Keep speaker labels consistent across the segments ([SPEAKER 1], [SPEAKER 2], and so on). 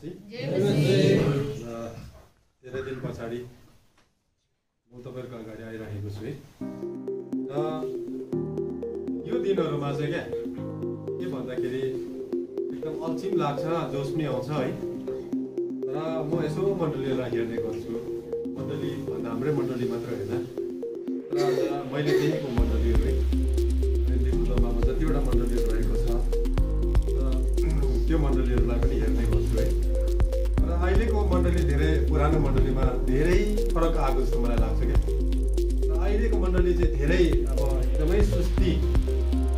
[SPEAKER 1] धेरै दिन पछाडि म तपाईहरुको अगाडि आइरहेको छु है। र यो दिनहरुमा चाहिँ के भन्दाखेरि एकदम अल्छिम लाग्छ, जोस पनि आउँछ है। र म यसो मण्डलीलाई हेर्ने गर्छु, मण्डली भन्दा हाम्रै मण्डली मात्र होइन, र आज मैले देखेको मण्डलीहरु है, दिपुलमा जतिवटा मण्डलीहरु रहेको छ त्यो मण्डलीहरुलाई पनि हेर्ने गर्छु है। र अहिलेको मण्डली धेरै पुरानो मण्डलीमा धेरै फरक आएको जस्तो मलाई लाग्छ क्या। र अहिलेको मण्डली चाहिँ धेरै अब एकदमै सुस्ती,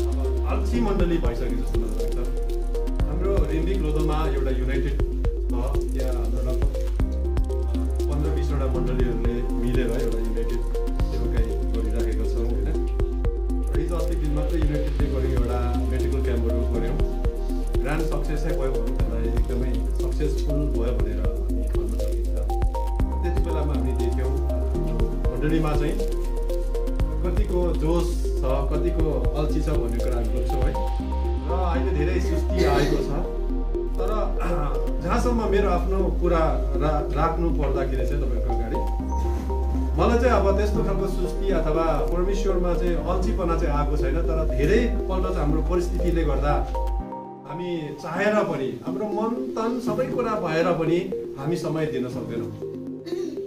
[SPEAKER 1] अब अल्छी मण्डली भइसक्यो जस्तो मलाई लाग्छ। हाम्रो रिम्बिक लोधोमा एउटा युनाइटेड छ, त्यहाँ हाम्रो लगभग 15-20वटा मण्डलीहरूले मिलेर एउटा युनाइटेड सेवाकाई गरिराखेको छौँ होइन। र हिजो अस्ति दिन मात्रै युनाइटेडले गरेको एउटा मेडिकल क्याम्पहरू गऱ्यौँ, ग्रान्ड सक्सेसै भयो भनौँ, त्यसलाई एकदमै सक्सेसफुल भयो भनेर हामी भन्न सकिन्छ। त्यति बेलामा हामी देख्यौँ मण्डलीमा चाहिँ कतिको जोस छ, कतिको अल्छी छ भन्ने कुरा हामी बुझ्छौँ है। र अहिले धेरै सुस्ती आएको छ। तर जहाँसम्म मेरो आफ्नो कुरा राख्नु पर्दाखेरि चाहिँ तपाईँको अगाडि मलाई चाहिँ अब त्यस्तो खालको सुस्ती अथवा परमेश्वरमा चाहिँ अल्छीपना चाहिँ आएको छैन। तर धेरैपल्ट चाहिँ हाम्रो परिस्थितिले गर्दा हामी चाहेर पनि, हाम्रो मन तन सबै कुरा भएर पनि हामी समय दिन सक्दैनौँ।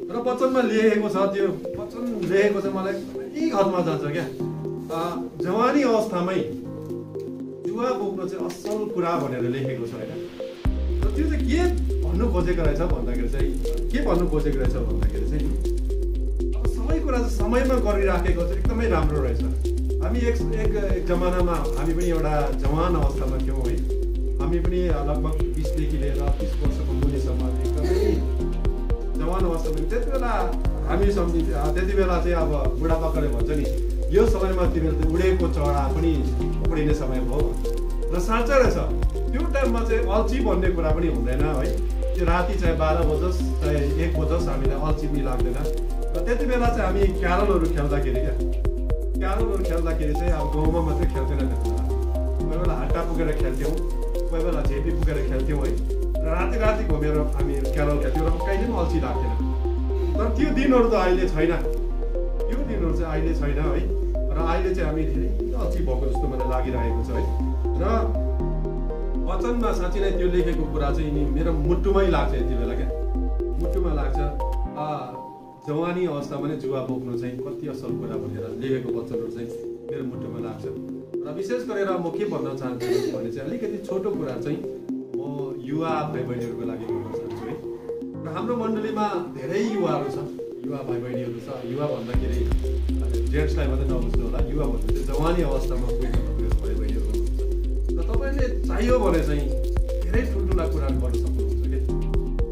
[SPEAKER 1] र वचनमा लेखेको छ, त्यो वचन लेखेको चाहिँ मलाई एकदमै हदमा जान्छ क्या। जवानी अवस्थामै जुवा बोक्नु चाहिँ असल कुरा भनेर लेखेको छ होइन। र त्यो चाहिँ के भन्नु खोजेको रहेछ भन्दाखेरि चाहिँ अब सबै कुरा चाहिँ समयमा गरिराखेको चाहिँ एकदमै राम्रो रहेछ। हामी एक जमानामा हामी पनि एउटा जवान अवस्थामा थियौँ है। हामी पनि लगभग 20देखि लिएर 30 वर्षको मुनिसम्म एकदमै जवान अवस्थामा। त्यति बेला हामी सम्झिन्छ, त्यति बेला चाहिँ अब बुढापाकाले भन्छ नि, यो समयमा तिमीले उडेको चढा पनि उडिने समय भयो। र साँच्चै रहेछ, त्यो टाइममा चाहिँ अल्छी भन्ने कुरा पनि हुँदैन है। त्यो राति चाहे 12 बजोस् चाहे 1 बजोस् हामीलाई अल्छी पनि लाग्दैन। र त्यति बेला चाहिँ हामी क्यारलहरू खेल्दाखेरि चाहिँ अब गाउँमा मात्रै खेल्दैन, त्यति बेला कोही बेला हट्टा पुगेर खेल्थ्यौँ, कोही बेला झेपी पुगेर खेल्थ्यौँ है। र राति घुमेर हामी क्यारल खेल्थ्यौँ र कहिले पनि अल्छी लाग्थेन। तर त्यो दिनहरू त अहिले छैन, त्यो दिनहरू चाहिँ अहिले छैन है। र अहिले चाहिँ हामी धेरै अल्छी भएको जस्तो मलाई लागिरहेको छ है। र वचनमा साँच्चै नै त्यो लेखेको कुरा चाहिँ नि मेरो मुटुमै लाग्छ यति बेला क्या, मुटुमा लाग्छ। जवानी अवस्थामा नै जुवा बोक्नु चाहिँ कति असल कुरा भनेर लेखेको वचनहरू चाहिँ मेरो मुटुमा लाग्छ। र विशेष गरेर म के भन्न चाहन्छु भने चाहिँ अलिकति छोटो कुरा चाहिँ म युवा भाइ बहिनीहरूको लागि भन्न चाहन्छु है। र हाम्रो मण्डलीमा धेरै युवाहरू छ, युवा भाइ बहिनीहरू छ। युवा भन्दाखेरि जेन्ट्सलाई मात्रै नबुझ्नु होला, युवा भन्दा चाहिँ जवानी अवस्थामा पुगेको भाइ बहिनीहरू हुनुहुन्छ। र तपाईँले चाहियो भने चाहिँ धेरै ठुल्ठुला कुराहरू गर्न सक्नुहुन्छ कि।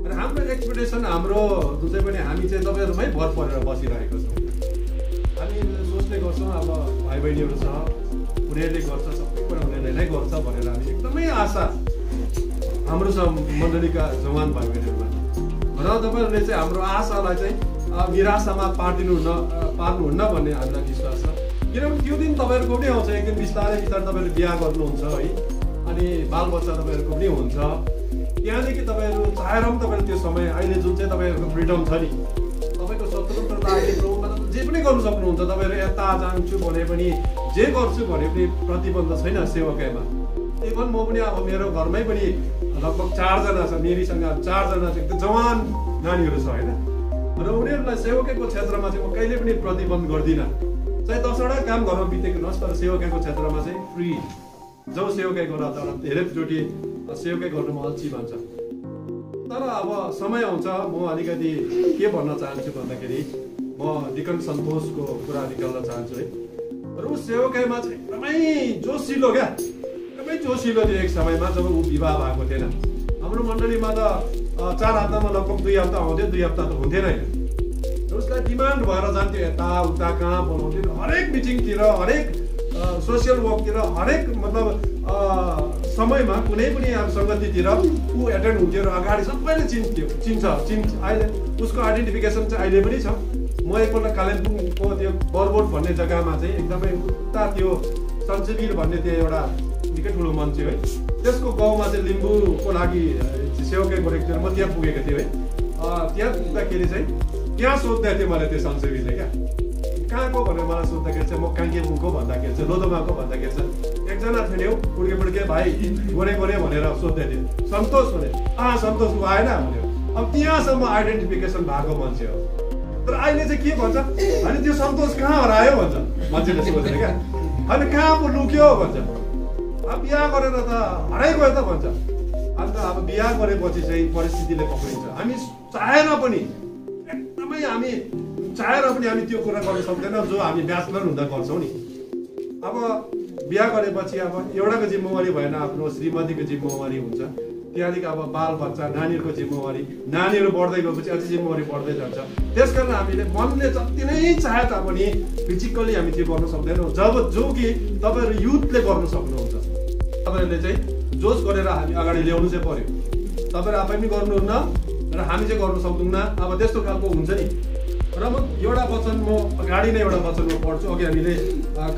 [SPEAKER 1] र हाम्रो एक्सपेक्टेसन, हाम्रो जुन चाहिँ पनि हामी चाहिँ तपाईँहरूमै भर परेर बसिरहेको छौँ। हामी सोच्ने गर्छौँ अब भाइ बहिनीहरू छ, उनीहरूले गर्छ, सबै कुरा उनीहरूले नै गर्छ भनेर हामी एकदमै आशा हाम्रो छ मण्डलीका जवान भाइ बहिनीहरूमा। र तपाईँहरूले चाहिँ हाम्रो आशालाई चाहिँ निराशामा पार्नुहुन्न भन्ने हामीलाई विश्वास छ। किनभने त्यो दिन तपाईँहरूको पनि आउँछ, एक दिन बिस्तारै तपाईँहरूले बिहा गर्नुहुन्छ है, अनि बालबच्चा तपाईँहरूको पनि हुन्छ। त्यहाँदेखि तपाईँहरू चाहेर पनि तपाईँहरू त्यो समय अहिले जुन चाहिँ तपाईँहरूको फ्रिडम छ नि, तपाईँको स्वतन्त्रता अहिले जे पनि गर्नु सक्नुहुन्छ। तपाईँहरू यता जान्छु भने पनि, जे गर्छु भने पनि प्रतिबन्ध छैन सेवाकाईमा। इभन म पनि अब मेरो घरमै पनि लगभग 4 जना छ, मेरीसँग 4 जना चाहिँ एकदम जवान नानीहरू छ होइन। र उनीहरूलाई सेवाकाईको क्षेत्रमा चाहिँ म कहिले पनि प्रतिबन्ध गर्दिनँ। चाहे 10वटा काम घरमा बितेको नहोस्, तर सेवाकाईको क्षेत्रमा चाहिँ फ्री जाउँ सेवाकाई गर्दा। तर धेरैचोटि सेवाकाई गर्नुमा अल्छी भन्छ। तर अब समय आउँछ, म अलिकति के भन्न चाहन्छु भन्दाखेरि म डिकन सन्तोषको कुरा निकाल्न चाहन्छु है। र ऊ सेवाकाईमा चाहिँ एकदमै जोसिलो क्या, एकदमै जोसिलो थियो एक समयमा जब ऊ विवाह भएको थिएन। हाम्रो मण्डलीमा त 4 हप्तामा लगभग 2 हप्ता आउँथ्यो, 2 हप्ता त हुन्थेन होइन। उसलाई डिमान्ड भएर जान्थ्यो, यता उता कहाँ बोलाउँथ्यो, हरेक मिटिङतिर, हरेक सोसियल वर्कतिर, हरेक मतलब समयमा कुनै पनि अब सङ्गतितिर ऊ एटेन्ड हुन्थ्यो र अगाडि सबैले चिन्छ। अहिले उसको आइडेन्टिफिकेसन चाहिँ अहिले पनि छ। म एकपल्ट कालिम्पोङको त्यो बरबोट भन्ने जग्गामा चाहिँ एकदमै उता त्यो सन्चबिर भन्ने त्यो एउटा निकै ठुलो मञ्च है, त्यसको गाउँमा चाहिँ लिम्बूको लागि सेवकै गरेको थियो, म त्यहाँ पुगेको थिएँ है। त्यहाँ पुग्दाखेरि चाहिँ त्यहाँ सोध्दै थियो मलाई त्यो संसेवीले क्या, कहाँको भनेर मलाई सोद्धाखेरि चाहिँ म काङ्केबुङको भन्दाखेरि चाहिँ लोधोमाको भन्दाखेरि चाहिँ एकजना थियो नि पुड्के भाइ गोरे भनेर सोध्दै थियो। सन्तोष भने सन्तोष ऊ आएन भन्यो। अब त्यहाँसम्म आइडेन्टिफिकेसन भएको मान्छे हो। तर अहिले चाहिँ के भन्छ अनि त्यो सन्तोष कहाँ हरायो भन्छ मान्छेले सोधेर क्या, अनि कहाँ पो लुक्यो भन्छ। अब बिहा गरेर त हराइगयो त भन्छ। अन्त अब बिहा गरेपछि चाहिँ परिस्थितिले पक्रिन्छ। हामी चाहेर पनि एकदमै हामी त्यो कुरा गर्न सक्दैनौँ जो हामी ब्याचलर हुँदा गर्छौँ नि। अब बिहा गरेपछि अब एउटाको जिम्मेवारी भएन, आफ्नो श्रीमतीको जिम्मेवारी हुन्छ। त्यहाँदेखि अब बाल बच्चा नानीहरूको जिम्मेवारी, नानीहरू बढ्दै गएपछि अझै जिम्मेवारी बढ्दै जान्छ। त्यस कारण हामीले मनले जति नै चाहे तापनि फिजिकल्ली हामी त्यो गर्न सक्दैनौँ। जो कि तपाईँहरू युथले गर्नु सक्नुहुन्छ। तपाईँहरूले चाहिँ जोस गरेर हामी अगाडि ल्याउनु चाहिँ पर्यो। तपाईँहरू आफै पनि गर्नुहुन्न र हामी चाहिँ गर्नु सक्दैनौँ। अब त्यस्तो खालको हुन्छ नि। र म एउटा वचन अगाडि नै एउटा वचन म पढ्छु। अघि हामीले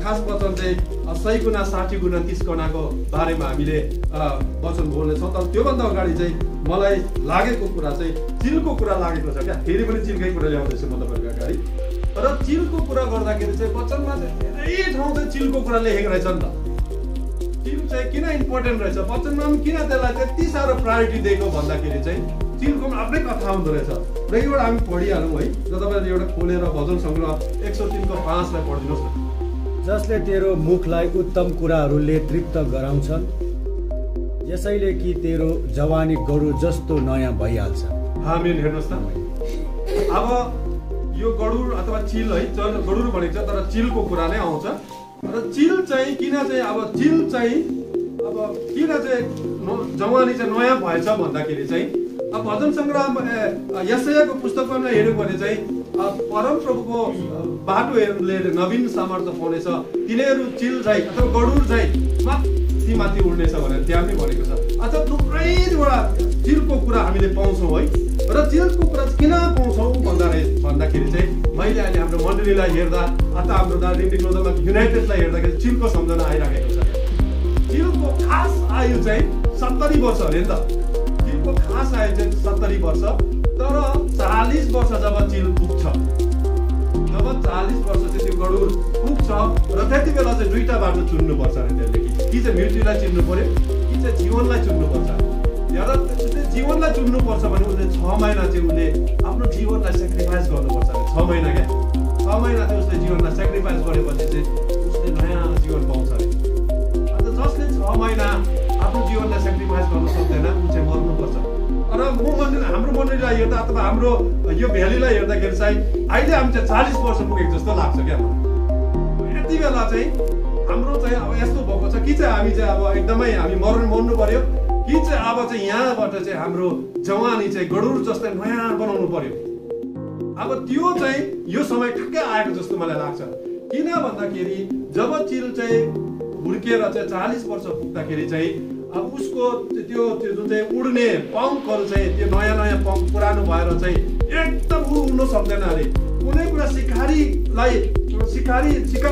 [SPEAKER 1] खास वचन चाहिँ 100 गुणा 60 गुणा 30 गुणाको बारेमा हामीले वचन बोल्नेछौँ। तर त्योभन्दा अगाडि चाहिँ मलाई लागेको कुरा चाहिँ चिलको कुरा लागेको छ क्या। फेरि पनि चिलकै कुरा ल्याउँदैछु म तपाईँहरूको अगाडि। र चिलको कुरा गर्दाखेरि चाहिँ वचनमा चाहिँ धेरै ठाउँ चाहिँ चिलको कुरा लेखेको रहेछ नि त। चिल चाहिँ किन इम्पोर्टेन्ट रहेछ, वचनमा पनि किन त्यसलाई त्यति साह्रो प्रायोरिटी दिएको भन्दाखेरि चाहिँ चिलको आफ्नै कथा हुँदो रहेछ। र एउटा हामी पढिहालौँ है। र तपाईँहरूले एउटा खोलेर भजन सङ्ग्रह 103 को 5 लाई पढिदिनुहोस् न।
[SPEAKER 2] जसले तेरो मुखलाई उत्तम कुराहरूले तृप्त गराउँछन्, यसैले कि तेरो जवानी गडु जस्तो नयाँ भइहाल्छ।
[SPEAKER 1] आमेन। हेर्नुहोस् न, अब यो गडुर अथवा चिल है, गडुर भनेको छ तर चिलको कुरा नै आउँछ। र चिल चाहिँ किन चाहिँ अब चिल चाहिँ अब किन चाहिँ जवानी चाहिँ नयाँ भएछ भन्दाखेरि चाहिँ अब भजन सङ्ग्रह यशायाको पुस्तकमा हेऱ्यो भने चाहिँ परमप्रभुको बाटोहरूले नवीन सामर्थ्य पाउनेछ, तिनीहरू चिल जाइ अथवा गडुर जाइ माथि उड्नेछ भनेर त्यहाँ पनि भनेको छ। अझ थुप्रैवटा चिलको कुरा हामीले पाउँछौँ है। र चिलको कुरा किन पाउँछौँ भन्दाखेरि चाहिँ मैले अहिले हाम्रो मण्डलीलाई हेर्दा अथवा हाम्रो दार्जिलिङमा युनाइटेडलाई हेर्दाखेरि चिलको सम्झना आइराखेको छ। चिलको खास आयु चाहिँ 70 वर्ष अरे नि त। चिलको खास आयु चाहिँ 70 वर्ष। तर 40 वर्ष जब चिल पुग्छ, जब 40 वर्ष चाहिँ त्यो गडुर पुग्छ र त्यति बेला चाहिँ दुईटा बाटो चुन्नुपर्छ अरे त्यसले। कि चाहिँ मृत्युलाई चिन्नु पर्यो कि चाहिँ जीवनलाई चुन्नुपर्छ। र उसले जीवनलाई चुन्नुपर्छ भने उसले 6 महिना चाहिँ उसले आफ्नो जीवनलाई सेक्रिफाइस गर्नुपर्छ अरे। 6 महिना क्या, 6 महिना चाहिँ उसले जीवनलाई सेक्रिफाइस गरेपछि चाहिँ उसले नयाँ जीवन पाउँछ अरे। अन्त जसले 6 महिना आफ्नो जीवनलाई सेक्रिफाइस गर्न सक्दैन ऊ चाहिँ मर्नुपर्छ। र हाम्रो मण्डलीलाई हेर्दा अथवा हाम्रो यो भ्यालीलाई हेर्दाखेरि चाहिँ अहिले हामी चाहिँ 40 वर्ष पुगेको जस्तो लाग्छ क्या। यति बेला चाहिँ हाम्रो चाहिँ अब यस्तो भएको छ कि चाहिँ हामी चाहिँ अब एकदमै हामी मर्नु पर्यो कि चाहिँ अब चाहिँ यहाँबाट चाहिँ हाम्रो जवानी चाहिँ गडुर जस्तै नयाँ बनाउनु पर्यो। अब त्यो चाहिँ यो समय ठ्याक्कै आएको जस्तो मलाई लाग्छ। किन भन्दाखेरि जब चिल चाहिँ हुर्केर चाहिँ 40 वर्ष पुग्दाखेरि चाहिँ अब उसको त्यो जुन चाहिँ उड्ने पङ्खहरू चाहिँ त्यो नयाँ पङ्ख पुरानो भएर चाहिँ एकदम उड्नु सक्दैन अरे। कुनै कुरा शिकार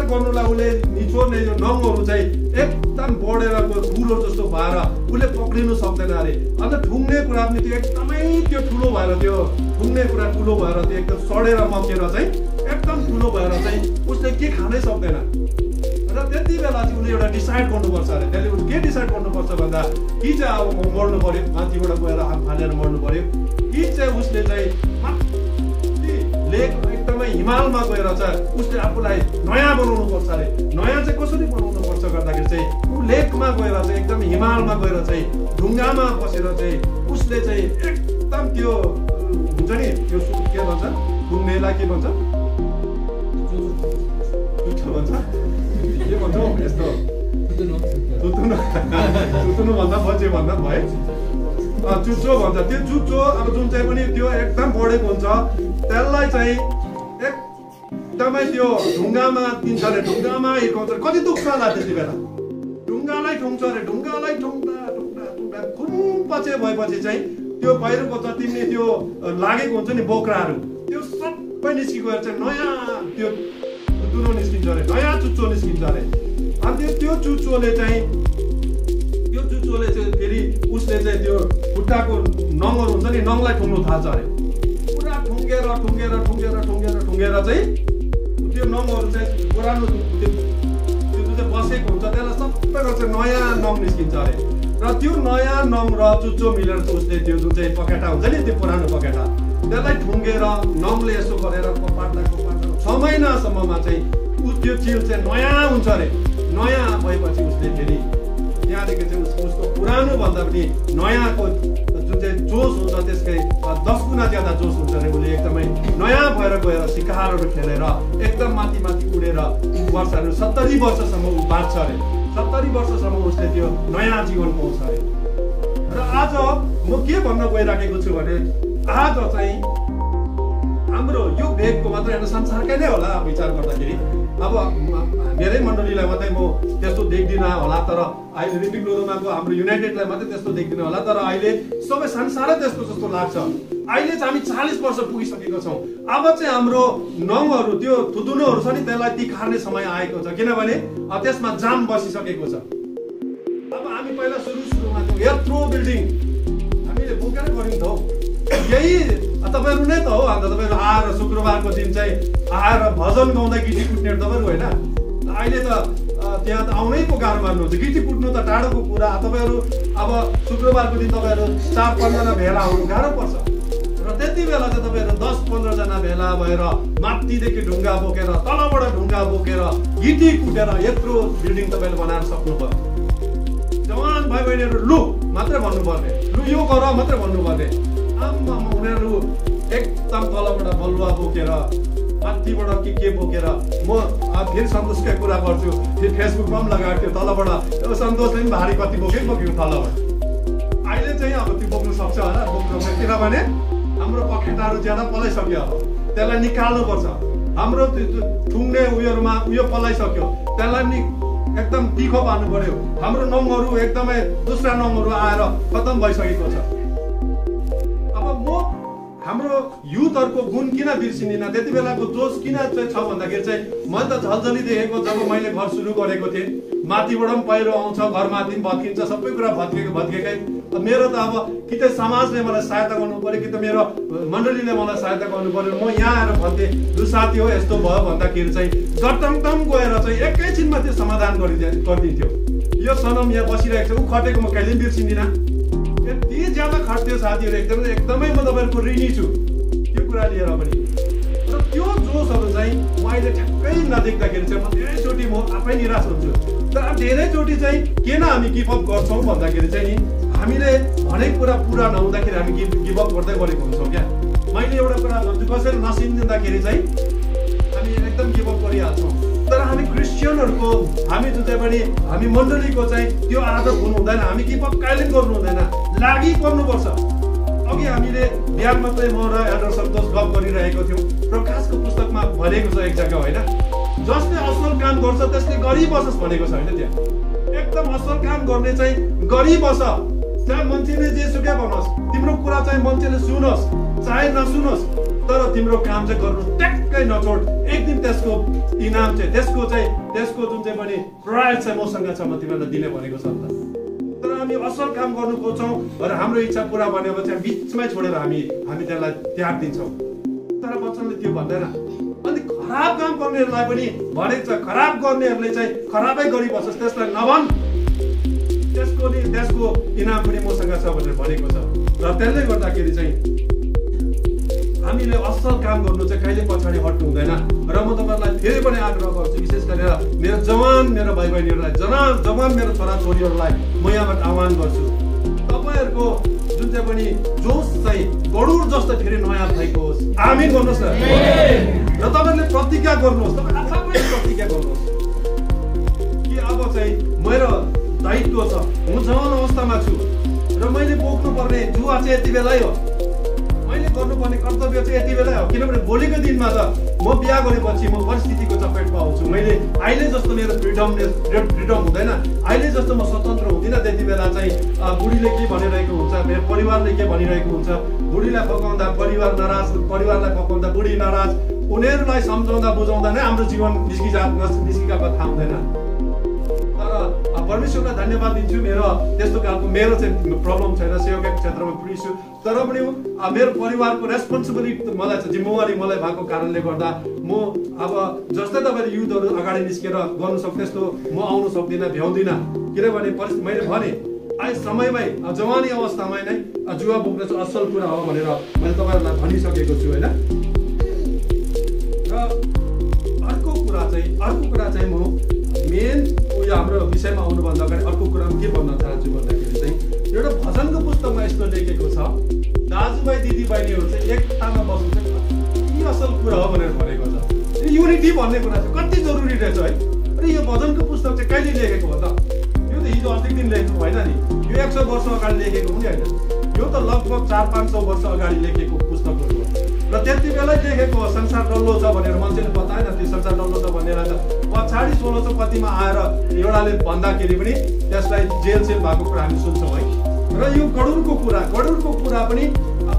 [SPEAKER 1] गर्नुलाई उसले निचोड्ने यो नङहरू चाहिँ एकदम बढेर ठुलो जस्तो भएर उसले पक्रिनु सक्दैन अरे। अन्त ठुङ्ने कुरा पनि त्यो एकदमै त्यो ठुलो भएर त्यो ठुङ्ने कुरा ठुलो भएर त्यो एकदम सडेर मकेर चाहिँ एकदम ठुलो भएर चाहिँ उसले के खानै सक्दैन। र त्यति बेला चाहिँ उसले एउटा डिसाइड गर्नुपर्छ अरे। त्यसले उसले के डिसाइड गर्नुपर्छ भन्दा कि चाहिँ अब म मर्नु पर्यो, माथिबाट गएर हात फालेर मर्नु पर्यो, कि चाहिँ उसले चाहिँ लेक एकदमै हिमालमा गएर चाहिँ उसले आफूलाई नयाँ बनाउनु पर्छ अरे। नयाँ चाहिँ कसरी बनाउनु पर्छ गर्दाखेरि चाहिँ ऊ लेकमा गएर चाहिँ एकदम हिमालमा गएर चाहिँ ढुङ्गामा बसेर चाहिँ उसले चाहिँ एकदम त्यो हुन्छ नि त्यो के भन्छ ढुङ्गेलाई के भन्छ के भन्छौ यस्तो चुच्चो भन्दा बचे भन्दा भयो चुच्चो भन्छ। त्यो चुच्चो अब जुन चाहिँ पनि त्यो एकदम बढेको हुन्छ त्यसलाई चाहिँ एकदमै त्यो ढुङ्गामा दिन्छ अरे। ढुङ्गामा हिर्काउँछ। कति दुख्छ होला त्यति बेला। ढुङ्गालाई ठुङ्छ अरे। ढुङ्गालाई ठुङ्दा खुम्पचे भएपछि चाहिँ त्यो बाहिरको जति पनि त्यो लागेको हुन्छ नि बोक्राहरू त्यो सबै निस्किगएर चाहिँ नयाँ त्यो दुनो निस्किन्छ अरे, नयाँ चुच्चो निस्किन्छ अरे। अनि त्यो चुच्चोले चाहिँ त्यो जुचोले चाहिँ फेरि उसले चाहिँ त्यो खुट्टाको नङहरू हुन्छ नि नङलाई ठुङ्नु थाल्छ अरे पुरा ठुङ्गेर चाहिँ त्यो नङहरू चाहिँ पुरानो त्यो चाहिँ बसेको हुन्छ त्यसलाई सबैको चाहिँ नयाँ नङ निस्किन्छ अरे र त्यो नयाँ नङ र चुच्चो मिलेर चाहिँ उसले त्यो जुन चाहिँ पखेटा हुन्छ नि त्यो पुरानो पखेटा त्यसलाई ठुङ्गेर नङले यसो गरेर कोपाट्दा 6 महिनासम्ममा चाहिँ त्यो चिल चाहिँ नयाँ हुन्छ अरे नयाँ भएपछि उसले फेरि त्यहाँदेखि चाहिँ उसको पुरानो भन्दा पनि नयाँको जुन चाहिँ जोस हुन्छ त्यसकै 10 गुणा ज्यादा जोस हुन्छ अरे उसले एकदमै नयाँ भएर गएर शिकारहरू खेलेर एकदम माथि उडेर वर्षहरू 70 वर्षसम्म ऊ बाँच्छ अरे 70 वर्षसम्म उसले त्यो नयाँ जीवन पाउँछ अरे र आज म के भन्न गइराखेको छु भने आज चाहिँ हाम्रो यो भेगको मात्र होइन संसारकै नै होला विचार गर्दाखेरि अब मेरै मण्डलीलाई मात्रै म त्यस्तो देख्दिनँ होला तर अहिले रिपिङ लोधोमाको हाम्रो युनाइटेडलाई मात्रै त्यस्तो देख्दिनँ होला तर अहिले सबै संसारै त्यस्तो जस्तो लाग्छ अहिले चाहिँ हामी 40 वर्ष पुगिसकेको छौँ अब चाहिँ हाम्रो नङहरू त्यो थुतुनोहरू छ नि त्यसलाई तिखार्ने समय आएको छ किनभने त्यसमा जाम बसिसकेको छ अब हामी पहिला सुरुमा त्यो यत्रो बिल्डिङ हामीले बोकेर गरिन्थ्यौँ यही तपाईँहरू नै त हो अन्त तपाईँहरू आएर शुक्रबारको दिन चाहिँ आएर भजन गाउँदा गिटी कुट्नेहरू तपाईँहरू होइन अहिले त त्यहाँ त आउनै पो गाह्रो मान्नुहुन्छ गिटी कुट्नु त टाढोको कुरा तपाईँहरू अब शुक्रबारको दिन तपाईँहरू 4-5 जना भेला आउनु गाह्रो पर्छ र त्यति बेला चाहिँ तपाईँहरू 10-15 जना भेला भएर माथिदेखि ढुङ्गा बोकेर तलबाट ढुङ्गा बोकेर गिटी कुटेर यत्रो बिल्डिङ तपाईँले बनाएर सक्नुभयो जवान भाइ बहिनीहरू लु मात्रै भन्नुपर्ने लु यो गर मात्रै भन्नुपर्ने उनीहरू एकदम तलबाट बलुवा बोकेर माथिबाट के बोकेर म फेरि सन्तोषकै कुरा गर्छु फेरि फेसबुकमा पनि लगाएको थियो तलबाट सन्तोषले पनि भारी कति बोक्यो तलबाट अहिले चाहिँ अब त्यो बोक्नु सक्छ होला बोक्नु किनभने हाम्रो पखेटाहरू ज्यादा पलाइसक्यो अब त्यसलाई निकाल्नुपर्छ हाम्रो ठुङ्ने उयोहरूमा उयो पलाइसक्यो त्यसलाई नि एकदम तिखो पार्नु पर्यो हाम्रो नङहरू एकदमै दुसरा नङहरू आएर खतम भइसकेको छ हाम्रो युथहरूको गुण किन बिर्सिँदिनँ त्यति बेलाको जोस किन चाहिँ छ भन्दाखेरि चाहिँ मैले त झल्झली देखेको जब मैले घर सुरु गरेको थिएँ माथिबाट पनि पहिरो आउँछ घर माथि पनि भत्किन्छ सबै कुरा भत्केकै मेरो त अब कि त समाजले मलाई सहायता गर्नु पर्यो कि त मेरो मण्डलीले मलाई सहायता गर्नु पर्यो म यहाँ आएर भन्थेँ लु साथी हो यस्तो भयो भन्दाखेरि चाहिँ जटमटम गएर चाहिँ एकैछिनमा त्यो समाधान गरिदिन्थ्यो यो सनम यहाँ बसिरहेको छ ऊ खटेको म कहिले पनि बिर्सिँदिनँ यति ज्यादा खट्थ्यो साथीहरू एकदमै म तपाईँहरूको ऋणी छु त्यो कुरा लिएर पनि र त्यो जोसहरू चाहिँ म अहिले ठ्याक्कै नदेख्दाखेरि चाहिँ म धेरैचोटि म आफै निराश हुन्छु तर धेरैचोटि चाहिँ किन हामी गिभअप गर्छौँ भन्दाखेरि चाहिँ नि हामीले भनेको कुरा पुरा नहुँदाखेरि हामी गिभअप गर्दै गरेको हुन्छौँ क्या मैले एउटा कुरा भन्छु कसैले नसिन्दिँदाखेरि चाहिँ हामी एकदम गिभअप गरिहाल्छौँ तर हामी क्रिस्चियनहरूको हामी जुन चाहिँ पनि हामी मण्डलीको चाहिँ त्यो आदत हुनु हुँदैन हामी गिभअप कहिले गर्नु हुँदैन लागि पर्नुपर्छ अघि हामीले बिहान मात्रै म र एल्डर सन्तोष गफ गरिरहेको थियौँ प्रकाशको पुस्तकमा भनेको छ एक जग्गा होइन जसले असल काम गर्छ त्यसले गरिबसोस् भनेको छ होइन त्यहाँ एकदम असल काम गर्ने चाहिँ गरिबस चाहे मान्छेले जेसुकै भनोस् तिम्रो कुरा चाहिँ मान्छेले सुनोस् चाहे नसुनोस् तर तिम्रो काम चाहिँ गर्नु ट्याक्कै नछोड एक दिन त्यसको इनाम चाहिँ त्यसको जुन चाहिँ पनि प्राइज चाहिँ मसँग छ म तिमीलाई दिने भनेको छ त तर हामी असल काम गर्नु खोज्छौँ र हाम्रो इच्छा पुरा बनेपछि हामी बिचमै छोडेर हामी त्यसलाई त्याग दिन्छौँ तर वचनले त्यो भन्दैन अनि खराब काम गर्नेहरूलाई पनि भनेको छ खराब गर्नेहरूले चाहिँ खराबै गरिबसोस् त्यसलाई नभन त्यसको इनाम पनि मसँग छ भनेर भनेको छ र त्यसले गर्दाखेरि चाहिँ हामीले असल काम गर्नु चाहिँ कहिले पछाडि हट्नु हुँदैन र म तपाईँहरूलाई फेरि पनि आग्रह गर्छु विशेष गरेर मेरो भाइ बहिनीहरूलाई जवान मेरो छोराछोरीहरूलाई म यहाँबाट आह्वान गर्छु तपाईँहरूको जुन चाहिँ पनि जोस चाहिँ गरुड जस्तो फेरि नयाँ भएको होस् आमीन गर्नुहोस् न र तपाईँहरूले प्रतिज्ञा गर्नुहोस् तपाईँ आफै प्रतिज्ञा गर्नुहोस् कि अब चाहिँ मेरो दायित्व छ म जवान अवस्थामा छु र मैले बोक्नु पर्ने जुवा चाहिँ यति बेलै हो मैले गर्नुपर्ने कर्तव्य चाहिँ यति बेलै हो किनभने भोलिको दिनमा त म बिहा गरेपछि म परिस्थितिको चपेटमा आउँछु मैले अहिले जस्तो मेरो फ्रिडम हुँदैन अहिले जस्तो म स्वतन्त्र हुँदिनँ त्यति बेला चाहिँ बुढीले के भनिरहेको हुन्छ मेरो परिवारले के भनिरहेको हुन्छ बुढीलाई पकाउँदा परिवार नाराज परिवारलाई पकाउँदा बुढी नाराज उनीहरूलाई सम्झाउँदा बुझाउँदा नै हाम्रो जीवन निस्किएको थाहा हुँदैन तर अब परमेश्वरलाई धन्यवाद दिन्छु। मेरो त्यस्तो खालको मेरो चाहिँ प्रब्लम छैन, सेवाको क्षेत्रमा फ्री छु, तर पनि मेरो परिवारको रेस्पोन्सिबिलिटी मलाई छ, जिम्मेवारी मलाई भएको कारणले गर्दा म अब जस्तै तपाईँले युथहरू अगाडि निस्केर गर्नु सक्छ त्यस्तो म आउनु सक्दिनँ, भ्याउँदिनँ। किनभने मैले भने अहिले समयमै जवानी अवस्थामै नै जुवा बोक्न चाहिँ असल कुरा हो भनेर मैले तपाईँहरूलाई भनिसकेको छु होइन। र अर्को कुरा चाहिँ म मेन उयो हाम्रो विषयमा आउनुभन्दा अगाडि अर्को कुरा के भन्न चाहन्छु भन्दाखेरि चाहिँ एउटा भजनको पुस्तकमा यस्तो लेखेको छ, दाजुभाइ दिदीबहिनीहरू चाहिँ एकतामा बस्नु चाहिँ कति असल कुरा हो भनेर भनेको छ। युनिटी भन्ने कुरा चाहिँ कति जरुरी रहेछ है। अनि यो भजनको पुस्तक चाहिँ कहिले लेखेको हो त? यो त हिजो अस्तिको दिन लेखेको होइन नि, यो 100 वर्ष अगाडि लेखेको पनि होइन, यो त लगभग 400-500 वर्ष अगाडि लेखेको पुस्तकहरू हो। र त्यति बेलै लेखेको हो संसार डल्लो छ भनेर मान्छेले बताएन त्यो संसार डल्लो छ भनेर। पछाडि 1600 कतिमा आएर एउटाले भन्दाखेरि पनि त्यसलाई जेल भएको कुरा हामी सुन्छौँ है। र यो गरुडको कुरा पनि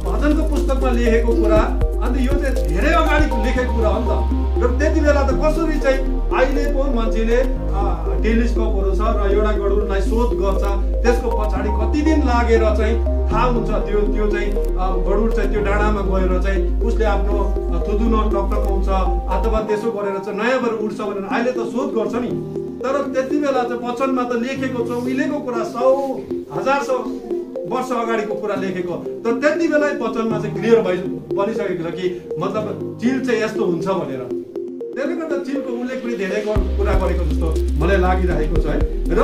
[SPEAKER 1] भजनको पुस्तकमा लेखेको कुरा, अन्त यो चाहिँ धेरै अगाडि लेखेको कुरा हो नि त। र त्यति बेला त कसरी चाहिँ अहिलेको मान्छेले टेलिस्कोपहरू छ र एउटा गरुडलाई शोध गर्छ, त्यसको पछाडि कति दिन लागेर चाहिँ थाहा हुन्छ त्यो चाहिँ गरुड चाहिँ त्यो डाँडामा गएर चाहिँ उसले आफ्नो थुदुनो टकटकाउँछ अथवा त्यसो गरेर चाहिँ नयाँ भएर उठ्छ भनेर अहिले त शोध गर्छ नि। तर त्यति बेला चाहिँ वचनमा त लेखेको छ, उहिलेको कुरा 100,000 वर्ष अगाडिको कुरा लेखेको, तर त्यति बेला वचनमा चाहिँ क्लियर बनिसकेको छ कि मतलब चिल चाहिँ यस्तो हुन्छ भनेर। त्यसले गर्दा चिलको उल्लेख पनि धेरै कुरा गरेको जस्तो मलाई लागिरहेको छ है। र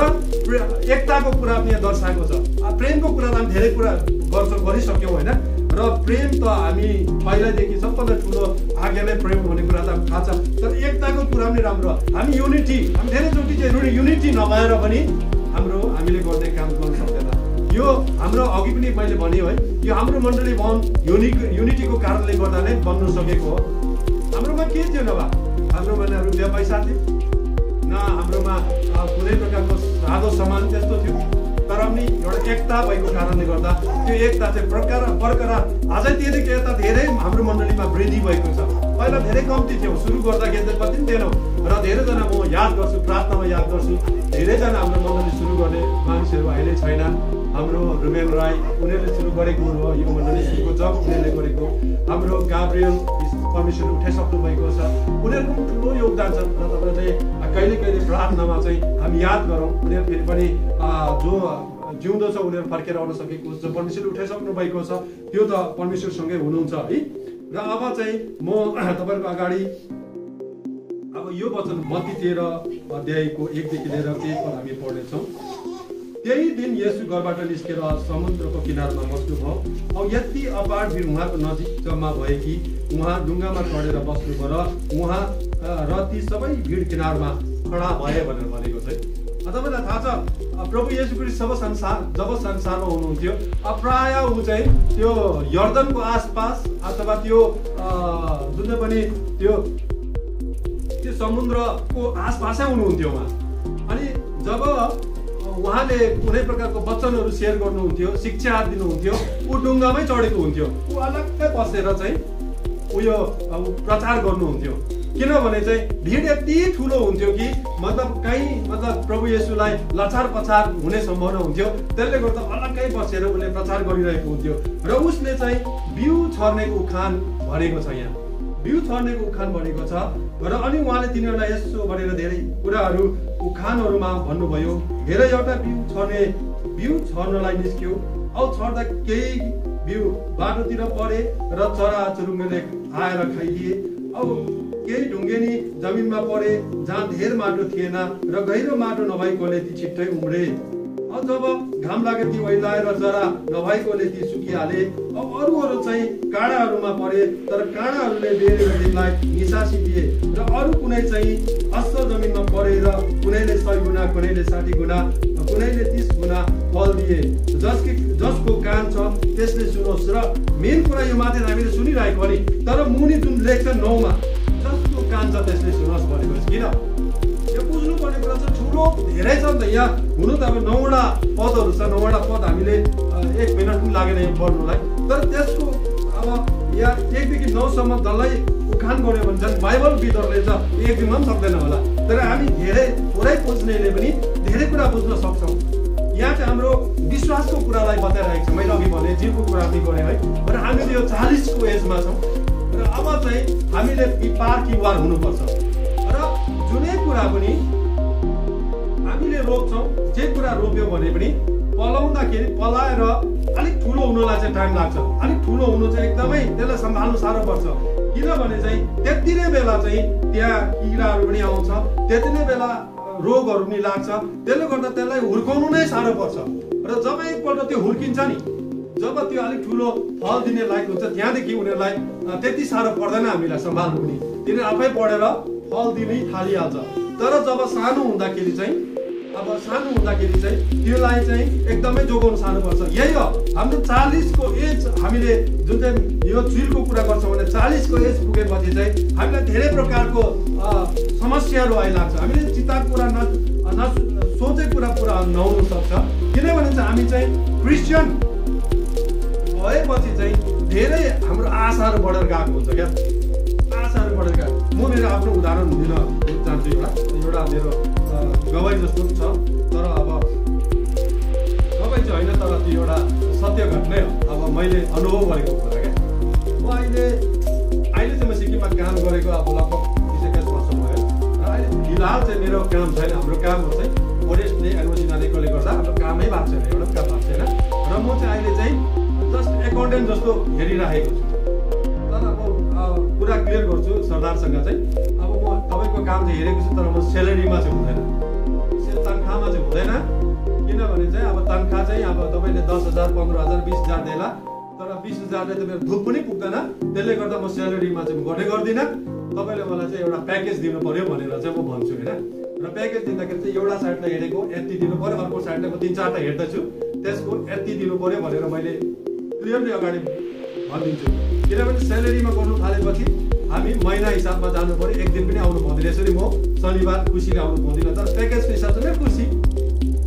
[SPEAKER 1] एकताको कुरा पनि यहाँ दर्शाएको छ। प्रेमको कुरा त हामी धेरै कुरा गरिसक्यौँ होइन। र प्रेम त हामी पहिल्यैदेखि सबभन्दा ठुलो आज्ञा नै प्रेम भन्ने कुरा त थाहा छ, तर एकताको कुरा पनि राम्रो। हामी धेरैचोटि चाहिँ युनिटी नभएर पनि हामीले गर्ने काम गर्नु सक्दैन। यो हाम्रो अघि पनि मैले भने है, यो हाम्रो मण्डली युनिटीको कारणले गर्दा नै बन्नु सकेको हो। हाम्रोमा के थियो नभए हाम्रोमा न रुपियाँ पैसा थियो, न हाम्रोमा कुनै प्रकारको साधो सामान त्यस्तो थियो, तर पनि एउटा एकता भएको कारणले गर्दा त्यो एकता चाहिँ बरकरार अझै त्यतिको यता धेरै हाम्रो मण्डलीमा वृद्धि भएको छ। पहिला धेरै कम्ती थियो, सुरु गर्दाखेरि चाहिँ कति पनि थिएनौँ। र धेरैजना म याद गर्छु, प्रार्थनामा याद गर्छु, धेरैजना हाम्रो मण्डली सुरु गर्ने मानिसहरू अहिले छैन। हाम्रो रुमेन राई उनीहरूले सुरु गरेको हो, यो मण्डली सुरुको जब उनीहरूले गरेको। हाम्रो गाब्रियल परमेश्वर उठाइसक्नु भएको छ, उनीहरूको ठुलो योगदान छ। र तपाईँले कहिले प्रार्थनामा चाहिँ हामी याद गरौँ, उनीहरू फेरि पनि जो जिउँदो छ उनीहरू फर्केर आउन सकेको, जो परमेश्वरले उठाइसक्नु भएको छ त्यो त परमेश्वरसँगै हुनुहुन्छ है। र अब चाहिँ म तपाईँहरूको अगाडि अब यो वचन मत्ती 13 अध्यायको 1देखि लिएर 1 पद हामी पढ्नेछौँ। त्यही दिन येशू घरबाट निस्केर समुद्रको किनारमा बस्नुभयो। अब यति अपार भिड उहाँको नजिक जम्मा भए कि उहाँ डुङ्गामा चढेर बस्नुभयो र ती सबै भिड किनारमा खडा भए भनेर भनेको छ। तपाईँलाई थाहा छ प्रभु येशू ख्रीष्ट जब संसारमा हुनुहुन्थ्यो, प्राय ऊ चाहिँ त्यो यर्दनको आसपास अथवा त्यो जुन पनि त्यो समुद्रको आसपासै हुनुहुन्थ्यो उहाँ। अनि जब उहाँले कुनै प्रकारको वचनहरू सेयर गर्नुहुन्थ्यो, शिक्षा दिनुहुन्थ्यो, ऊ डुङ्गामै चढेको हुन्थ्यो, ऊ अलग्गै बसेर चाहिँ उयो प्रचार गर्नुहुन्थ्यो। किनभने चाहिँ भिड यति ठुलो हुन्थ्यो कि मतलब प्रभु येशूलाई लचार पछार हुने सम्भावना हुन्थ्यो। त्यसले गर्दा अलग्गै बसेर उसले प्रचार गरिरहेको हुन्थ्यो। र उसले चाहिँ बिउ छर्नेको उखान भनेको छ, यहाँ बिउ छर्नेको उखान भनेको छ। र अनि उहाँले तिनीहरूलाई यसो भनेर धेरै कुराहरू उखानहरूमा भन्नुभयो। धेरैवटा बिउ छर्नलाई निस्क्यो, औ छर्दा केही बिउ बाटोतिर परे र चरा चुरुङ्गीले आएर खाइदिए। अब केही ढुङ्गेनी जमिनमा परे जहाँ धेर माटो थिएन र गहिरो माटो नभएकोले ती छिट्टै उम्रे। जब घाम लाग्यो ती ओइलाएर जरा नभएकोले ती सुकिहाले। अब अरूहरू चाहिँ काँडाहरूमा परे, तर काँडाहरूले बेरीलाई निसासी दिए। र अरू कुनै चाहिँ असल जमिनमा परेर कुनैले 100 गुणा, कुनैले 60 गुणा, कुनैले 30 गुणा फल दिए। जसको कान छ त्यसले सुनोस्। र मेन कुरा यो माथि हामीले सुनिरहेको हो नि, तर मुनि जुन लेख्छ 9 मा जसको कान छ त्यसले सुनोस् भनेको छ। किन यो बुझ्नुपर्ने कुरा चाहिँ ठुलो धेरै छ नि त। यहाँ हुनु त अब 9वटा पदहरू छ, 9वटा पद हामीले 1 मिनट पनि लागेन यो पढ्नुलाई। तर त्यसको अब यहाँ 1 देखि 9 सम्म डल्लै उखान गर्यो भने झन् बाइबलभित्रले चाहिँ एक दिनमा पनि सक्दैन होला, तर हामी थोरै बुझ्नेले पनि धेरै कुरा बुझ्न सक्छौँ। यहाँ चाहिँ हाम्रो विश्वासको कुरालाई बताइरहेको छ। मैले अघि भने जिउको कुरा पनि गरेँ है, र हामीले यो 40 को एजमा छौँ र अब चाहिँ हामीले पार कि वार हुनुपर्छ। र जुनै कुरा पनि हामीले रोप्छौँ, जे कुरा रोप्यो भने पनि पलाउँदाखेरि पलाएर अलिक ठुलो हुनुलाई चाहिँ टाइम लाग्छ। अलिक ठुलो हुनु चाहिँ एकदमै त्यसलाई सम्हाल्नु साह्रो पर्छ, किनभने चाहिँ त्यति नै बेला चाहिँ त्यहाँ किराहरू पनि आउँछ, त्यति नै बेला रोगहरू पनि लाग्छ। त्यसले गर्दा त्यसलाई हुर्काउनु नै साह्रो पर्छ। र जब एकपल्ट त्यो हुर्किन्छ नि, जब त्यो अलिक ठुलो फल दिने लायक हुन्छ, त्यहाँदेखि उनीहरूलाई त्यति साह्रो पर्दैन हामीलाई सम्हाल्नु पनि, तिनीहरू आफै बढेर फल दिनै थालिहाल्छ। तर जब सानो हुँदाखेरि चाहिँ त्यसलाई चाहिँ एकदमै जोगाउनु साह्रो पर्छ। यही हो हाम्रो 40 को एज, हामीले जुन चाहिँ यो चुइलको कुरा गर्छौँ भने 40 को एज पुगेपछि चाहिँ हामीलाई धेरै प्रकारको समस्याहरू आइलाग्छ। हामीले चिताको कुरा सोचेको कुरा पुरा नहुनु सक्छ, किनभने चाहिँ हामी चाहिँ क्रिस्चियन भएपछि चाहिँ धेरै हाम्रो आशाहरू बढेर गएको हुन्छ क्या, आशाहरू बढेर गएको। म मेरो आफ्नो उदाहरण दिन चाहन्छु। एउटा मेरो गवाई जस्तो पनि छ, तर अब गवाई चाहिँ होइन, तर त्यो एउटा सत्य घटनै हो। अब मैले अनुभव गरेको कुरा क्या। म अहिले चाहिँ म सिक्किममा काम गरेको अब लगभग 20-21 वर्ष भयो। र अहिले फिलहाल चाहिँ मेरो काम छैन। हाम्रो कामहरू चाहिँ फरेस्टले एनओसी नदिएकोले गर्दा हाम्रो कामै भएको छैन, एउटा काम भएको छैन। र म चाहिँ अहिले चाहिँ जस्ट एकाउन्टेन्ट जस्तो हेरिरहेको छु। तर अब कुरा क्लियर गर्छु सरदारसँग चाहिँ, अब म तपाईँको काम चाहिँ हेरेको छु, तर म सेलेरीमा चाहिँ हुँदैन, तनखामा चाहिँ हुँदैन। किनभने चाहिँ अब तनखा चाहिँ अब तपाईँले 10,000, 15,000, 20,000 देला, तर 20,000ले त मेरो धुप पनि पुग्दैन। त्यसले गर्दा म सेलेरीमा चाहिँ गर्दै गर्दिनँ। तपाईँले मलाई चाहिँ एउटा प्याकेज दिनु पर्यो भनेर चाहिँ म भन्छु होइन। र प्याकेज दिँदाखेरि चाहिँ एउटा साइडलाई हेरेको यति दिनु पर्यो, अर्को साइडलाई म 3-4टा हेर्दैछु, त्यसको यति दिनु पर्यो भनेर मैले क्लियरली अगाडि भनिदिन्छु। किनभने सेलेरीमा गर्नु थालेपछि हामी महिना हिसाबमा जानु पर्यो, एक दिन पनि आउनु पाउँदैन। यसरी म शनिबार खुसीले आउनु पाउँदिनँ, तर प्याकेजको हिसाब चाहिँ मेरो खुसी।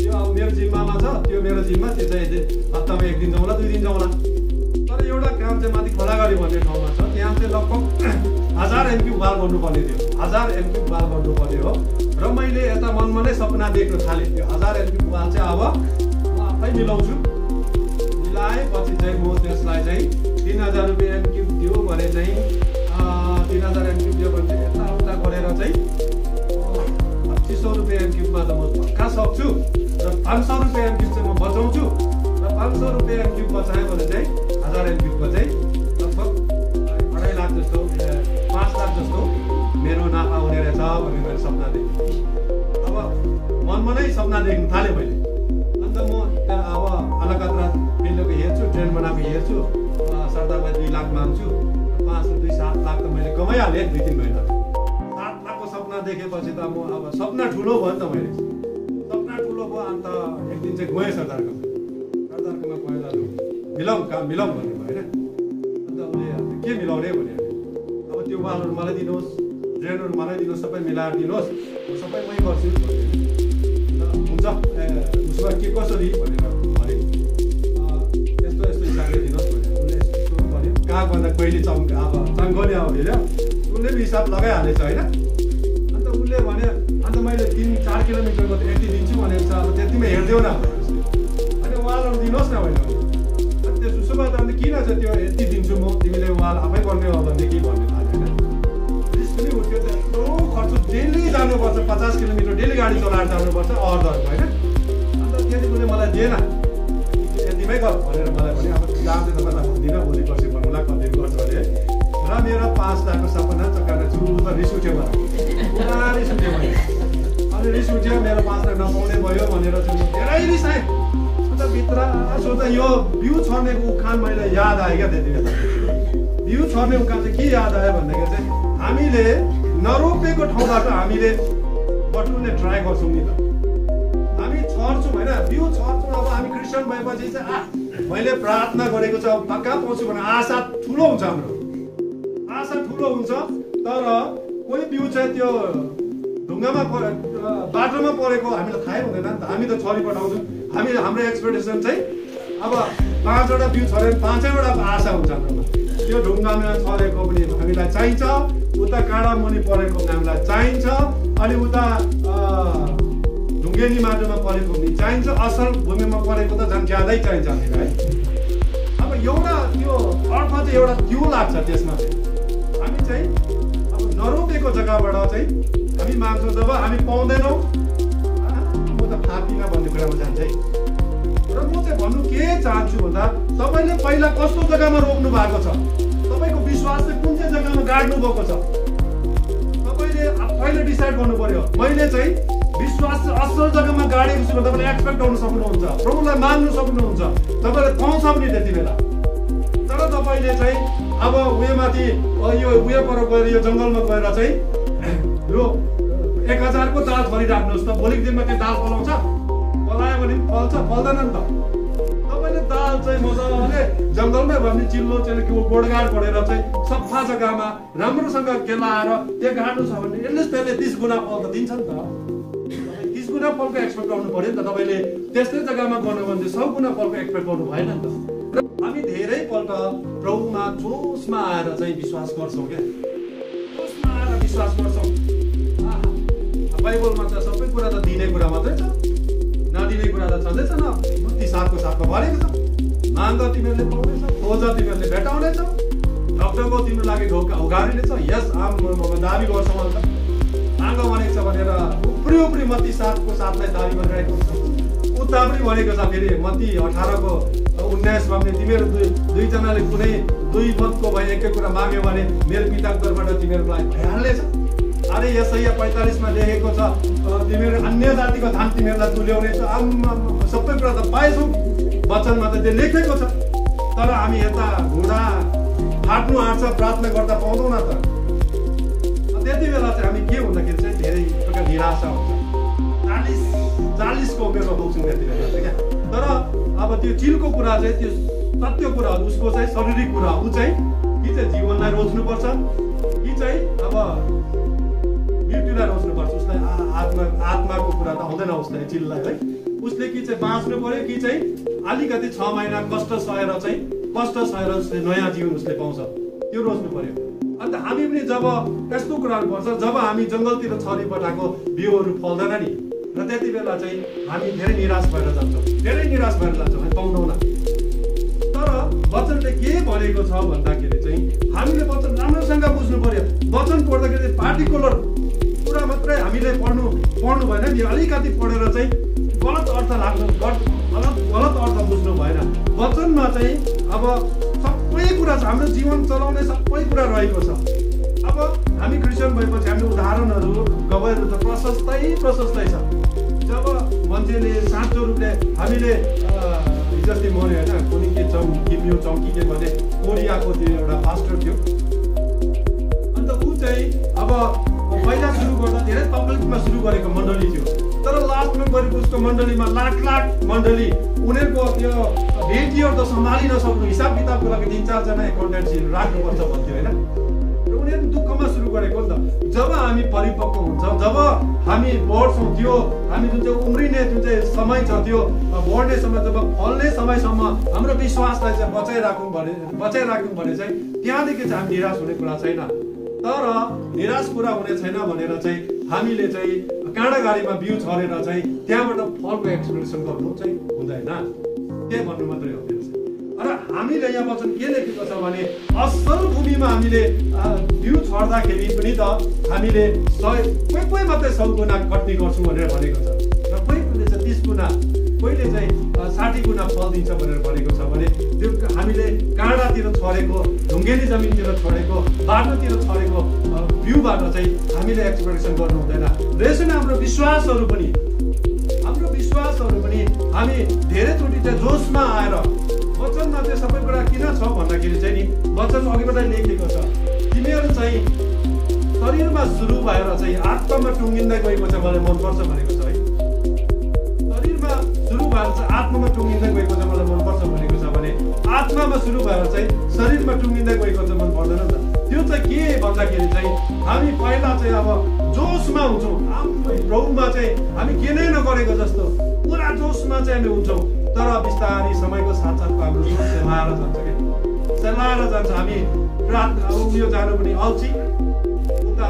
[SPEAKER 1] त्यो अब मेरो जिम्मामा छ, त्यो मेरो जिम्मा, त्यो चाहिँ हप्तामा 1 दिन जाउँला, 2 दिन जाउँला। तर एउटा काम चाहिँ माथि खोलागढी भन्ने ठाउँमा छ, त्यहाँ चाहिँ लगभग 1000 MQ बाल गर्नुपर्ने थियो, 1000 MQ बाल गर्नुपर्ने हो। र मैले यता मनमा नै सपना देख्न थालेँ, त्यो 1000 MQ बाल चाहिँ अब म आफै मिलाउँछु। मिलाएपछि चाहिँ म त्यसलाई चाहिँ 3000 रुपियाँ MQ दियो भने चाहिँ 3000 MQ दियो भने चाहिँ यताउता गरेर चाहिँ 2500 रुपियाँ MQ-मा त म पक्का सक्छु। र 500 रुपियाँ MQ चाहिँ म बचाउँछु। र 500 रुपियाँ MQ बचाएँ भने चाहिँ 1000 MQ-को चाहिँ लगभग 2.5 लाख जस्तो, 5 लाख जस्तो मेरो नाफा हुने रहेछ भन्ने मैले सपना देखेँ। अब मनमा नै सपना देख्न थालेँ मैले। अन्त म अब अलकत्रा फिल्डको हेर्छु, ट्रेन बनाएको हेर्छु, सरदारमा 2 लाख माग्छु, 5-7 लाख त मैले कमाइहालेँ 2-3 महिना। 7 लाखको सपना देखेपछि त म अब सपना ठुलो भयो नि त, मैले सपना ठुलो भयो। अन्त एक दिन चाहिँ गएँ सरदारकोमा गएँ, दाजु मिलाउँ काम मिलाउँ भन्ने भयो होइन। अन्त उसले के मिलाउने भने अब त्यो वालहरू मलाई दिनुहोस्, ड्रेनहरू मलाई दिनुहोस्, सबै मिलाएर दिनुहोस्, सबै मै गर्छु भन्यो। हुन्छ उसमा के कसरी भनेर भने यस्तो हिसाबले दिनुहोस् भने उसले यस्तो भन्यो। कहाँ भन्दा कहिले चङ्गले अब हेऱ्यो, उसले पनि हिसाब लगाइहालेछ होइन। अन्त उसले भन्यो, अन्त मैले 3-4 किलोमिटरको त यति दिन्छु भनेको छ, अब त्यतिमै हेरिदेऊ न भने अनि वालहरू दिनुहोस् न भने। अनि त्यो सुसुमा त अन्त किन चाहिँ त्यो यति दिन्छु म, तिमीले वाल आफै गर्ने हो भनेदेखि भन्ने थाल्यो होइन। रिस पनि उठ्यो, त यत्रो खर्च, डेली जानुपर्छ, 50 किलोमिटर डेली गाडी चलाएर जानुपर्छ अहरदहर होइन। अन्त त्यति उसले मलाई दिएन, यतिमै गर भनेर मलाई भने। अब जाँदै तपाईँलाई भन्दिनँ, भोलि पर्सि भन्नुलाई कति गर्छ भने। र मेरो 5 लाखको सपना चक्कर चुर रिस उठ्यो मलाई, पुरा रिस उठ्यो मैले। अनि रिस उठ्यो, मेरो 5 लाख नपाउने भयो भनेर चाहिँ धेरै रिसाएँ। अन्त भित्र सोच्दा यो बिउ छर्नेको उखान मैले याद आयो क्या त्यति बेला। बिउ छर्ने उखान चाहिँ के याद आयो भन्दाखेरि चाहिँ हामीले नरोपेको ठाउँबाट हामीले बटुल्ने ट्राई गर्छौँ नि त। हामी छर्छौँ होइन, बिउ छर्छौँ। अब हामी क्रिस्चियन भएपछि चाहिँ मैले प्रार्थना गरेको छ, पक्का पाउँछु भने आशा ठुलो हुन्छ, हाम्रो आशा ठुलो हुन्छ। तर कोही बिउ चाहिँ त्यो ढुङ्गामा बाटोमा परेको हामीलाई थाहै हुँदैन नि त, हामी त छरी पठाउँछौँ। हाम्रो एक्सपेक्टेसन चाहिँ अब 5वटा बिउ छर्यो भने 5वटा आशा हुन्छ हाम्रोमा। त्यो ढुङ्गामा छरेको पनि हामीलाई चाहिन्छ, उता काँडा मुनि परेको हामीलाई चाहिन्छ, अनि उता ढुङ्गेनी माटोमा परेको पनि चाहिन्छ, असल भूमिमा परेको त झन् ज्यादै चाहिन्छ हामीलाई है। अब एउटा त्यो अर्थ चाहिँ एउटा त्यो लाग्छ त्यसमा चाहिँ हामी चाहिँ अब नरोपेको जग्गाबाट चाहिँ हामी माग्छौँ, जब हामी पाउँदैनौँ म त फापिनँ भन्ने कुरामा जान्छ है। र म चाहिँ भन्नु के चाहन्छु भन्दा तपाईँले पहिला कस्तो जग्गामा रोक्नु भएको छ, तपाईँको विश्वास चाहिँ कुन चाहिँ जग्गामा गाड्नु भएको छ, तपाईँले पहिला डिसाइड गर्नु पर्यो। मैले चाहिँ विश्वास असल जग्गामा गाडेको छु भने तपाईँले एक्सपेक्ट गर्नु सक्नुहुन्छ, प्रभुलाई मान्नु सक्नुहुन्छ, तपाईँले पाउँछ पनि त्यति बेला। तर तपाईँले चाहिँ अब उयोमाथि यो उयो पर गएर यो जङ्गलमा गएर चाहिँ यो 1000 को दाल भरिराख्नुहोस् त, भोलिको दिनमा त्यो दाल पलाउँछ, पलायो भने पनि फल्छ, फल्दैन नि त। तपाईँले दाल चाहिँ मजाले जङ्गलमै भयो भने चिल्लो चाहिँ गोडगाड पढेर चाहिँ सफा जग्गामा राम्रोसँग केलाएर त्यो गाड्नु छ भने एटलिस्ट त्यसले 30 गुणा फल त दिन्छ नि त। 30 गुणा फलको एक्सपेक्ट गर्नु पर्यो नि त। तपाईँले त्यस्तै जग्गामा गर्नु भने 100 गुणा फलको एक्सपेक्ट गर्नु भएन नि त। र हामी धेरैपल्ट प्रभुमा जोसमा आएर चाहिँ विश्वास गर्छौँ क्या, जोसमा आएर विश्वास गर्छौँ। बाइबलमा त सबै कुरा त दिने कुरा मात्रै छ, नदिने कुरा त छँदैछ न। मुक्ति साथको साथमा भनेको छ, माग तिमीहरूले पाउनेछ, खोज तिमीहरूले भेटाउनेछ, ढकढको तिम्रो लागि ढोका उघारिनेछ। यस म दाबी गर्छौँ अन्त माग भनेको छ भनेर उप्री उप्री मत्ती 7 को 7 दाबी गरिरहेको छ। उता पनि भनेको छ फेरि मत्ती 18 को 19 मा पनि तिमीहरू दुईजनाले कुनै 2 मतको भए एकै कुरा माग्यो भने मेरो पिताको तर्फबाट तिमीहरूलाई भइहाल्नेछ। अरे यसैया 45 मा लेखेको छ तिमीहरू अन्य जातिको धान तिमीहरूलाई तुल्याउनेछ। सबै कुरा त पाएछौँ वचनमा त त्यो लेखेको छ, तर हामी यता घुँडा फाट्नु आँट्छ प्रार्थना गर्दा पाउँदैनौँ न त। त्यति बेला चाहिँ हामी के हुँदाखेरि चाहिँ धेरै प्रकार निराशा हुन्छ। 40 को उमेरमा पुग्छौँ त्यति बेला चाहिँ क्या। तर अब त्यो चिलको कुरा चाहिँ त्यो सत्य कुरा हो, उसको चाहिँ शारीरिक कुरा हो। ऊ चाहिँ कि चाहिँ जीवनलाई रोज्नुपर्छ कि चाहिँ अब मृत्युलाई रोज्नुपर्छ। उसलाई आत्माको कुरा त आउँदैन उसलाई, चिललाई है। उसले कि चाहिँ बाँच्नु पर्यो कि चाहिँ अलिकति 6 महिना कष्ट सहेर उसले नयाँ जीवन उसले पाउँछ, त्यो रोज्नु पर्यो। अन्त हामी पनि जब यस्तो कुराहरू पर्छ, जब हामी जङ्गलतिर छरी पठाएको बिउहरू फल्दैन नि, र त्यति बेला चाहिँ हामी धेरै निराश भएर जान्छौँ, हामी पाउँदैनौँ। तर वचनले के भनेको छ भन्दाखेरि चाहिँ हामीले वचन राम्रोसँग बुझ्नु पर्यो। वचन पढ्दाखेरि पार्टिकुलर कुरा मात्रै हामीले पढ्नु भएन नि, अलिकति पढेर चाहिँ गलत अर्थ लाग्नु, गलत अर्थ बुझ्नु भएन। वचनमा चाहिँ अब सबै कुरा छ, हाम्रो जीवन चलाउने सबै कुरा रहेको छ। अब हामी क्रिस्चियन भएपछि हामीले उदाहरणहरू गवाईहरू त प्रशस्तै छ। जब मान्छेले साँचो रूपले हामीले जस्तै मऱ्यो होइन, कुनै के किम्यू चौकी के भने कोरियाको त्यो एउटा पास्टर थियो। अन्त ऊ चाहिँ अब पहिला सुरु गर्दा धेरै तकलिफमा सुरु गरेको मण्डली थियो, तर लास्टमा गरेको उसको मण्डलीमा लाख मण्डली, उनीहरूको त्यो भेटियर त सम्हालि नसक्नु, हिसाब किताबको लागि 3-4 जना एकाउन्टेन्सीहरू राख्नुपर्छ भन्थ्यो होइन। र उनीहरू दुःखमा सुरु गरेको नि त। जब हामी परिपक्व हुन्छौँ, जब हामी बढ्छौँ, त्यो हामी जुन चाहिँ उम्रिने जुन चाहिँ समय छ, त्यो बढ्ने समय, जब फल्ने समयसम्म हाम्रो विश्वासलाई चाहिँ बचाइराखौँ भने चाहिँ त्यहाँदेखि चाहिँ हामी निराश हुने कुरा छैन। तर निराश कुरा हुने छैन भनेर चाहिँ हामीले चाहिँ काँडागाडीमा बिउ छरेर चाहिँ त्यहाँबाट फलको एक्सपेक्टेसन गर्नु चाहिँ हुँदैन, के भन्नु मात्रै हो। र हामीले यहाँ वचन के लेखेको छ भने असल भूमिमा हामीले बिउ छर्दाखेरि पनि त हामीले कोही मात्रै 100 गुणा कट्नी गर्छौँ भनेर भनेको छ, र कोहीले चाहिँ 30 गुणा, कोहीले चाहिँ 60 गुणा फल दिन्छ भनेर भनेको छ। भने त्यो हामीले काँडातिर छरेको, ढुङ्गेली जमिनतिर छरेको, बाटोतिर छरेको बिउबाट चाहिँ हामीले एक्सपेक्टेसन गर्नु हुँदैन। र यसरी हाम्रो विश्वासहरू पनि हामी धेरैचोटि चाहिँ जोसमा आएर, वचनमा चाहिँ सबै कुरा किन छ भन्दाखेरि चाहिँ नि वचन अघिबाटै लेखेको छ, तिमीहरू चाहिँ शरीरमा सुरु भएर चाहिँ आत्मामा टुङ्गिँदै गएको चाहिँ मलाई मनपर्छ भनेको छ है। शरीरमा सुरु भएर चाहिँ आत्मामा टुङ्गिँदै गएको चाहिँ मलाई मनपर्छ भनेको छ भने आत्मामा सुरु भएर चाहिँ शरीरमा टुङ्गिँदै गएको चाहिँ मन पर्दैन नि त। त्यो चाहिँ के भन्दाखेरि चाहिँ हामी पहिला चाहिँ अब जोसमा हुन्छौँ, प्रभुमा चाहिँ हामी के नै नगरेको जस्तो पुरा जोसमा चाहिँ हामी हुन्छौँ, तर बिस्तारै समयको साथसाथको हाम्रो जोस सेलाएर जान्छ क्या, सेलाएर जान्छ। हामी उयो जानु पनि अल्छी,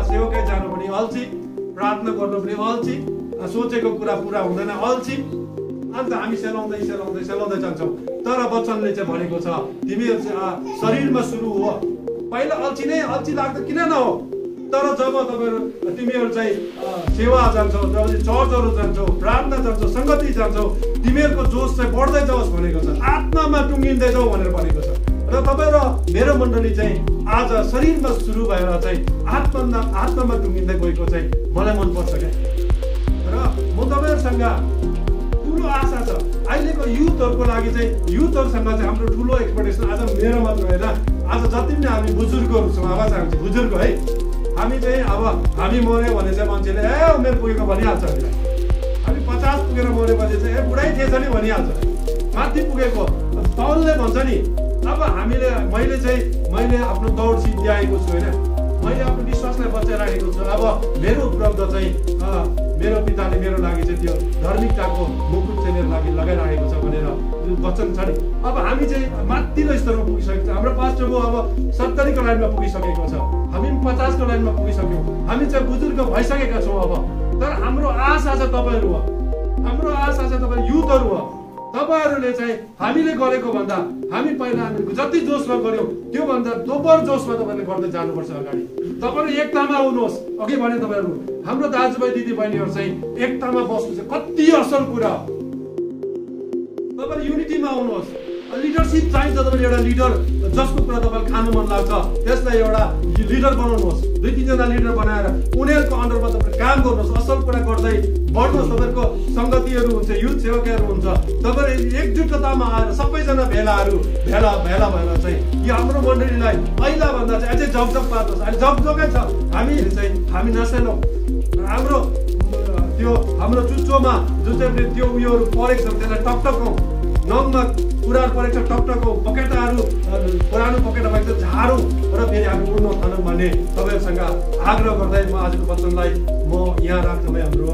[SPEAKER 1] सेवकै जानु पनि अल्छी, प्रार्थना गर्नु पनि अल्छी, सोचेको कुरा पुरा हुँदैन अल्छी। अन्त हामी सेलाउँदै जान्छौँ। तर वचनले चाहिँ भनेको छ तिमीहरू चाहिँ शरीरमा सुरु हो। पहिला अल्छी लाग्दा किन नहो, तर जब तिमीहरू चाहिँ सेवा जान्छौ, जब चर्चहरू जान्छौ, प्रार्थना जान्छौ, सङ्गति जान्छौ, तिमीहरूको जोस चाहिँ बढ्दै जाओस् भनेको छ, आत्मामा टुङ्गिँदै जाऊ भनेर भनेको छ। र तपाईँ र मेरो मण्डली चाहिँ आज शरीरमा सुरु भएर चाहिँ आत्मामा टुङ्गिँदै गएको चाहिँ मलाई मनपर्छ क्या। र म तपाईँहरूसँग ठुलो आशा छ। अहिलेको युथहरूको लागि चाहिँ युथहरूसँग चाहिँ हाम्रो ठुलो एक्सपेक्टेसन आज मेरो मात्र होइन, आज जति पनि हामी बुजुर्गहरू छौँ, आवाज आउँछ बुजुर्ग है, हामी चाहिँ अब हामी मऱ्यो भने चाहिँ मान्छेले उमेर पुगेको भनिहाल्छ हामीलाई। हामी 50 पुगेर मऱ्योपछि चाहिँ बुढाइ थिएछ नि भनिहाल्छ। माथि पुगेको तौलले भन्छ नि। अब मैले आफ्नो दौड सिद्ध्याएको छु होइन, मैले आफ्नो विश्वासलाई बचाइराखेको छु। अब मेरो उपलब्ध चाहिँ मेरो पिताले मेरो लागि चाहिँ त्यो धार्मिकताको मुकुट चाहिँ मेरो लागि लगाइराखेको छ भनेर वचन छ नि। अब हामी चाहिँ माथिल्लो स्तरमा पुगिसकेको छ। हाम्रो पास्टरको अब 70 को लाइनमा पुगिसकेको छ, हामी 50 को लाइनमा पुगिसक्यौँ। हामी चाहिँ बुजुर्ग भइसकेका छौँ अब। तर हाम्रो आशा चाहिँ तपाईँहरू हो, हाम्रो आशा चाहिँ तपाईँ युथहरू हो। तपाईँहरूले चाहिँ हामीले गरेको भन्दा हामी पहिला हामी जति जोसमा गऱ्यौँ त्योभन्दा दोब्बर जोसमा तपाईँले गर्दै जानुपर्छ अगाडि। तपाईँहरू एकतामा आउनुहोस्। अघि भने तपाईँहरू हाम्रो दाजुभाइ दिदीबहिनीहरू चाहिँ एकतामा बस्नु चाहिँ कति असल कुरा हो। तपाईँहरू युनिटीमा आउनुहोस्। लिडरसिप चाहिन्छ। तपाईँले एउटा लिडर जसको कुरा तपाईँलाई खानु मन लाग्छ त्यसलाई एउटा लिडर बनाउनुहोस्। 2-3 जना लिडर बनाएर उनीहरूको अन्डरमा तपाईँले काम गर्नुहोस्, असल कुरा गर्दै बढ्नुहोस्। तपाईँहरूको सङ्गतिहरू हुन्छ, युथ सेवकहरू हुन्छ, तपाईँहरू एकजुटतामा आएर सबैजना भेला भएर चाहिँ यो हाम्रो मण्डलीलाई पहिलाभन्दा चाहिँ अझै जगजग पार्नुहोस्। अहिले जगजगै छ। हामी नसेनौँ। हाम्रो चुच्चोमा जुन चाहिँ त्यो उयोहरू परेको छ त्यसलाई टकटकौँ। नङमा कुराहरू परेको छ टकटकौँ। पकेटाहरू पुरानो पकेटा भएको छ झारौँ र फेरि हामी उड्न थालौँ भन्ने तपाईँहरूसँग आग्रह गर्दै म आजको वचनलाई म यहाँ राख्दै हाम्रो